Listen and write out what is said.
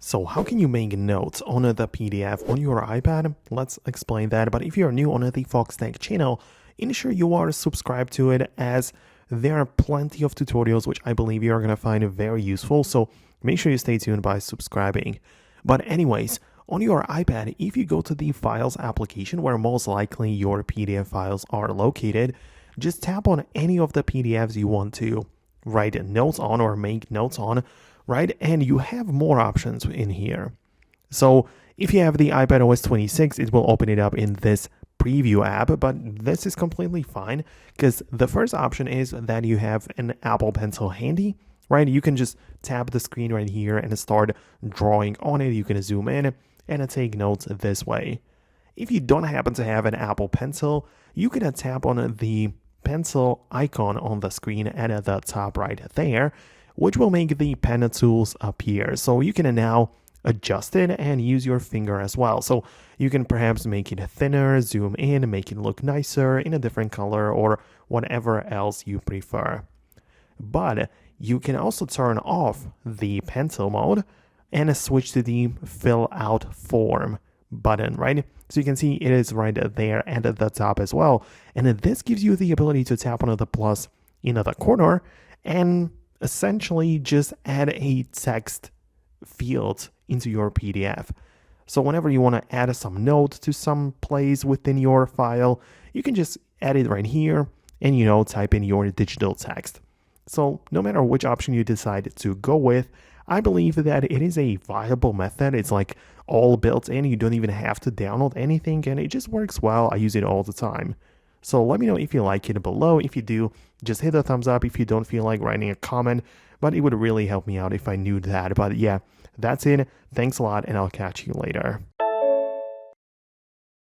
So how can you make notes on the PDF on your iPad? Let's explain that. But if you're new on the Foxtecc channel, ensure you are subscribed to it, as there are plenty of tutorials which I believe you're going to find very useful. So make sure you stay tuned by subscribing. But anyways, on your iPad, if you go to the Files application where most likely your PDF files are located, just tap on any of the PDFs you want to write notes on or make notes on, right? And you have more options in here. So if you have the iPad OS 26, it will open it up in this preview app, but this is completely fine because the first option is that you have an Apple Pencil handy, right? You can just tap the screen right here and start drawing on it. You can zoom in and take notes this way. If you don't happen to have an Apple Pencil, you can tap on the pencil icon on the screen at the top right there, which will make the pen tools appear. So you can now adjust it and use your finger as well. So you can perhaps make it thinner, zoom in, make it look nicer in a different color, or whatever else you prefer. But you can also turn off the pencil mode and switch to the fill out form button, right? So you can see it is right there at the top as well. And this gives you the ability to tap on the plus in the corner and essentially just add a text field into your PDF. So whenever you want to add some note to some place within your file, you can just add it right here and, type in your digital text. So no matter which option you decide to go with, I believe that it is a viable method. It's like all built in. You don't even have to download anything, and it just works well. I use it all the time. So let me know if you like it below. If you do, just hit the thumbs up if you don't feel like writing a comment, but it would really help me out if I knew that. But yeah, that's it. Thanks a lot, and I'll catch you later.